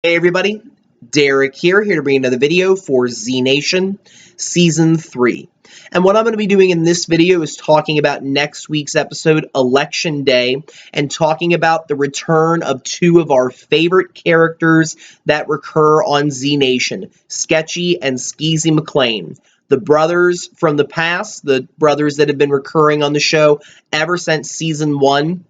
Hey everybody, Derek here to bring another video for Z Nation Season 3. And what I'm going to be doing in this video is talking about next week's episode, Election Day, and talking about the return of two of our favorite characters that recur on Z Nation, Sketchy and Skeezy McClain. The brothers from the past, the brothers that have been recurring on the show ever since Season 1.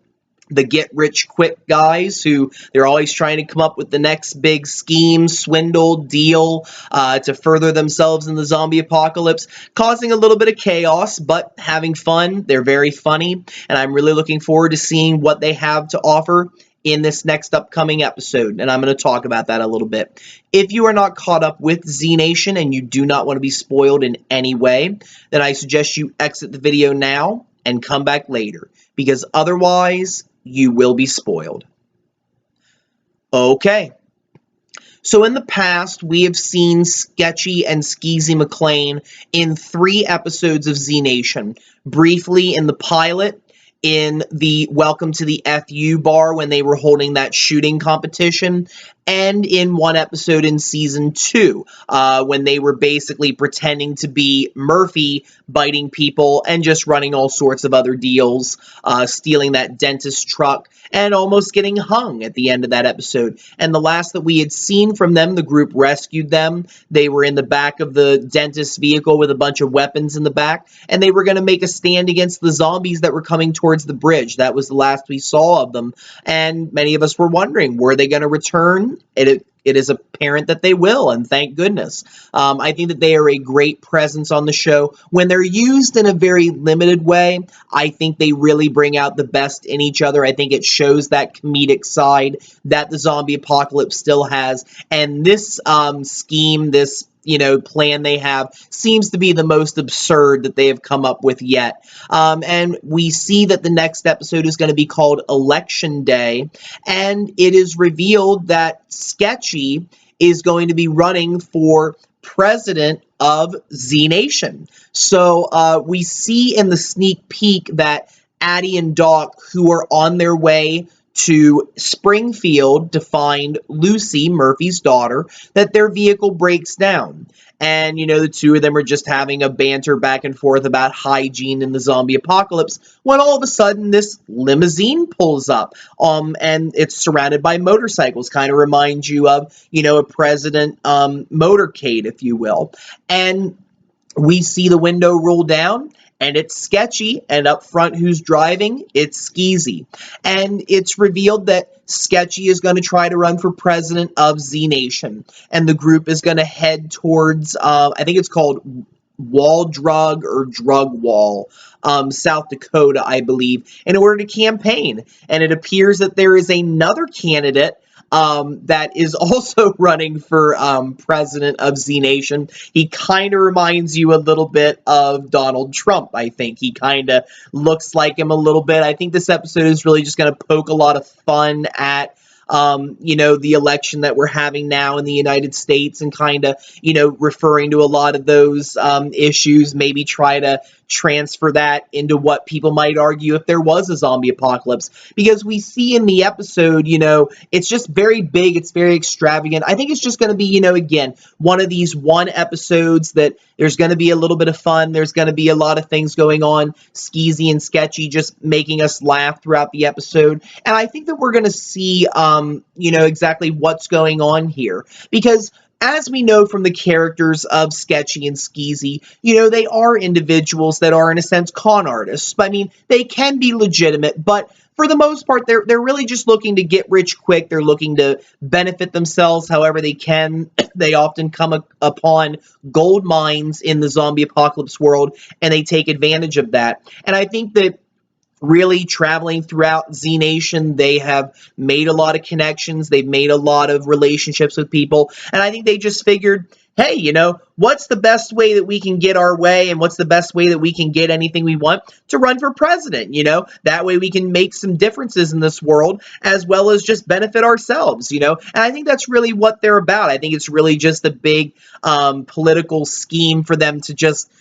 The get-rich-quick guys who they're always trying to come up with the next big scheme, swindle, deal to further themselves in the zombie apocalypse, causing a little bit of chaos, but having fun. They're very funny, and I'm really looking forward to seeing what they have to offer in this next upcoming episode, and I'm going to talk about that a little bit. If you are not caught up with Z Nation and you do not want to be spoiled in any way, then I suggest you exit the video now and come back later, because otherwise you will be spoiled. Okay. So in the past, we have seen Sketchy and Skeezy McClain in 3 episodes of Z Nation. Briefly in the pilot, in the Welcome to the FU bar when they were holding that shooting competition, and in 1 episode in Season 2, when they were basically pretending to be Murphy, biting people, and just running all sorts of other deals, stealing that dentist truck, and almost getting hung at the end of that episode. And the last that we had seen from them, the group rescued them. They were in the back of the dentist's vehicle with a bunch of weapons in the back, and they were going to make a stand against the zombies that were coming towards the bridge. That was the last we saw of them, and many of us were wondering, were they going to return? It is apparent that they will, and thank goodness. I think that they are a great presence on the show. When they're used in a very limited way, I think they really bring out the best in each other. I think it shows that comedic side that the zombie apocalypse still has. And this scheme, this plan they have seems to be the most absurd that they have come up with yet. And we see that the next episode is going to be called Election Day, and it is revealed that Sketchy is going to be running for president of Z Nation. So we see in the sneak peek that Addie and Doc, who are on their way to Springfield to find Lucy, Murphy's daughter, that their vehicle breaks down. And, the two of them are just having a banter back and forth about hygiene in the zombie apocalypse, when all of a sudden this limousine pulls up, and it's surrounded by motorcycles. Kind of reminds you of, a president motorcade, if you will. And we see the window roll down, and it's Sketchy, and up front who's driving? It's Skeezy. And it's revealed that Sketchy is going to try to run for president of Z Nation, and the group is going to head towards, I think it's called Wall Drug or Drug Wall, South Dakota, I believe, in order to campaign. And it appears that there is another candidate that is also running for president of Z Nation. He kind of reminds you a little bit of Donald Trump, I think. He kind of looks like him a little bit. I think this episode is really just going to poke a lot of fun at the election that we're having now in the United States, and kind of, referring to a lot of those issues, maybe try to transfer that into what people might argue if there was a zombie apocalypse. Because we see in the episode, it's just very big, it's very extravagant. I think it's just going to be, again, one of these 1 episodes that there's going to be a little bit of fun, there's going to be a lot of things going on, Skeezy and Sketchy just making us laugh throughout the episode. And I think that we're going to see, exactly what's going on here. Because as we know from the characters of Sketchy and Skeezy, they are individuals that are, in a sense, con artists. I mean, they can be legitimate, but for the most part, they're really just looking to get rich quick. They're looking to benefit themselves however they can. They often come upon gold mines in the zombie apocalypse world, and they take advantage of that. And I think that really traveling throughout Z Nation, they have made a lot of connections, they've made a lot of relationships with people, and I think they just figured, hey, what's the best way that we can get our way, and what's the best way that we can get anything we want? To run for president, that way we can make some differences in this world, as well as just benefit ourselves, and I think that's really what they're about. I think it's really just a big political scheme for them to just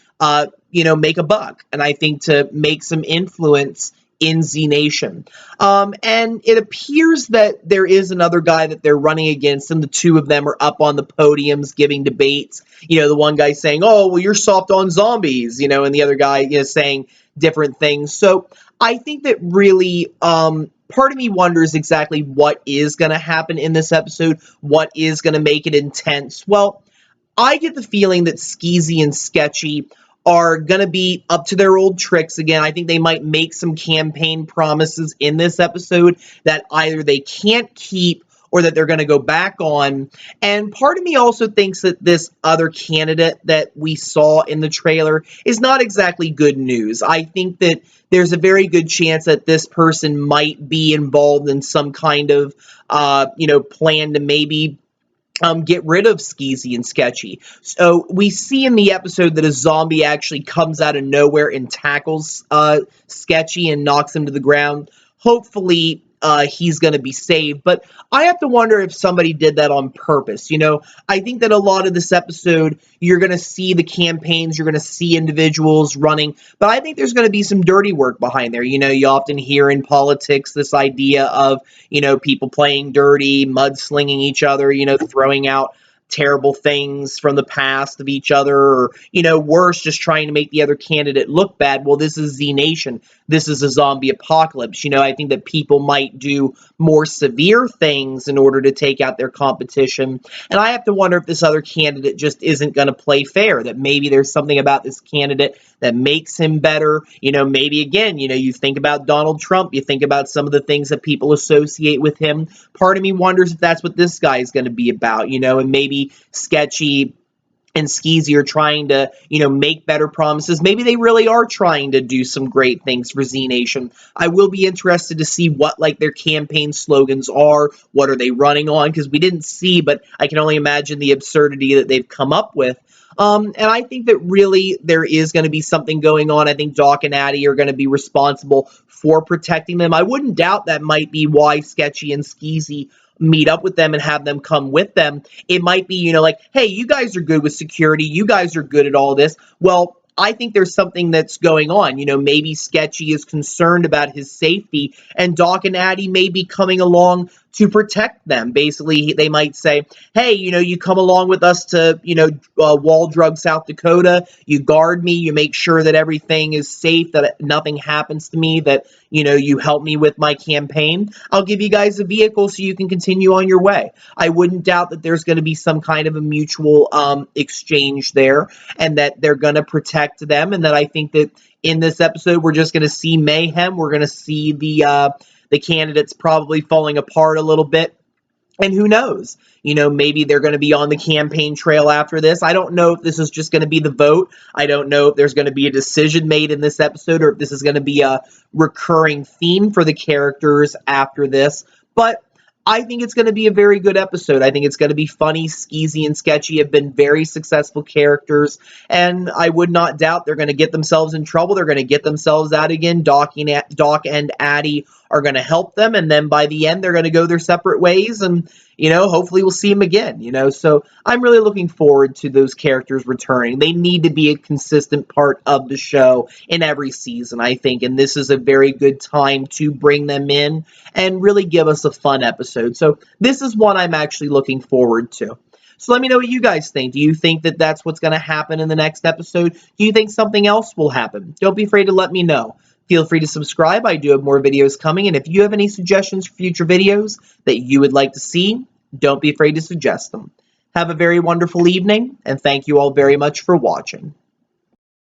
make a buck, and I think to make some influence in Z Nation. And it appears that there is another guy that they're running against, and the two of them are up on the podiums giving debates. The one guy saying, "Oh, well, you're soft on zombies," and the other guy, saying different things. So I think that really, part of me wonders exactly what is going to happen in this episode, what is going to make it intense. Well, I get the feeling that Skeezy and Sketchy are going to be up to their old tricks again. I think they might make some campaign promises in this episode that either they can't keep or that they're going to go back on. And part of me also thinks that this other candidate that we saw in the trailer is not exactly good news. I think that there's a very good chance that this person might be involved in some kind of, plan to maybe get rid of Skeezy and Sketchy. So we see in the episode that a zombie actually comes out of nowhere and tackles Sketchy and knocks him to the ground. Hopefully, he's going to be saved. But I have to wonder if somebody did that on purpose. I think that a lot of this episode, you're going to see the campaigns, you're going to see individuals running, but I think there's going to be some dirty work behind there. You often hear in politics this idea of, people playing dirty, mudslinging each other, throwing out terrible things from the past of each other, or, worse, just trying to make the other candidate look bad. Well, this is Z Nation. This is a zombie apocalypse. I think that people might do more severe things in order to take out their competition. And I have to wonder if this other candidate just isn't going to play fair, that maybe there's something about this candidate that makes him better. Maybe again, you think about Donald Trump, you think about some of the things that people associate with him. Part of me wonders if that's what this guy is going to be about, and maybe Sketchy and Skeezy are trying to, make better promises. Maybe they really are trying to do some great things for Z Nation. I will be interested to see what, their campaign slogans are. What are they running on? Because we didn't see, but I can only imagine the absurdity that they've come up with. And I think that really there is going to be something going on. I think Doc and Addie are going to be responsible for protecting them. I wouldn't doubt that might be why Sketchy and Skeezy meet up with them and have them come with them. It might be, hey, you guys are good with security. You guys are good at all this. Well, I think there's something that's going on. Maybe Sketchy is concerned about his safety, and Doc and Addie may be coming along to protect them. Basically, they might say, hey, you come along with us to, Wall Drug, South Dakota. You guard me. You make sure that everything is safe, that nothing happens to me, that, you help me with my campaign. I'll give you guys a vehicle so you can continue on your way. I wouldn't doubt that there's going to be some kind of a mutual exchange there, and that they're going to protect them, and that I think that in this episode, we're just going to see mayhem. We're going to see the candidates probably falling apart a little bit. And who knows? Maybe they're going to be on the campaign trail after this. I don't know if this is just going to be the vote. I don't know if there's going to be a decision made in this episode, or if this is going to be a recurring theme for the characters after this. But I think it's going to be a very good episode. I think it's going to be funny. Skeezy and Sketchy have been very successful characters, and I would not doubt they're going to get themselves in trouble. They're going to get themselves out again. Doc and Addie are going to help them, and then by the end, they're going to go their separate ways, and, hopefully we'll see them again, So I'm really looking forward to those characters returning. They need to be a consistent part of the show in every season, I think, and this is a very good time to bring them in and really give us a fun episode. So this is one I'm actually looking forward to. So let me know what you guys think. Do you think that that's what's going to happen in the next episode? Do you think something else will happen? Don't be afraid to let me know. Feel free to subscribe. I do have more videos coming, and if you have any suggestions for future videos that you would like to see, don't be afraid to suggest them. Have a very wonderful evening, and thank you all very much for watching.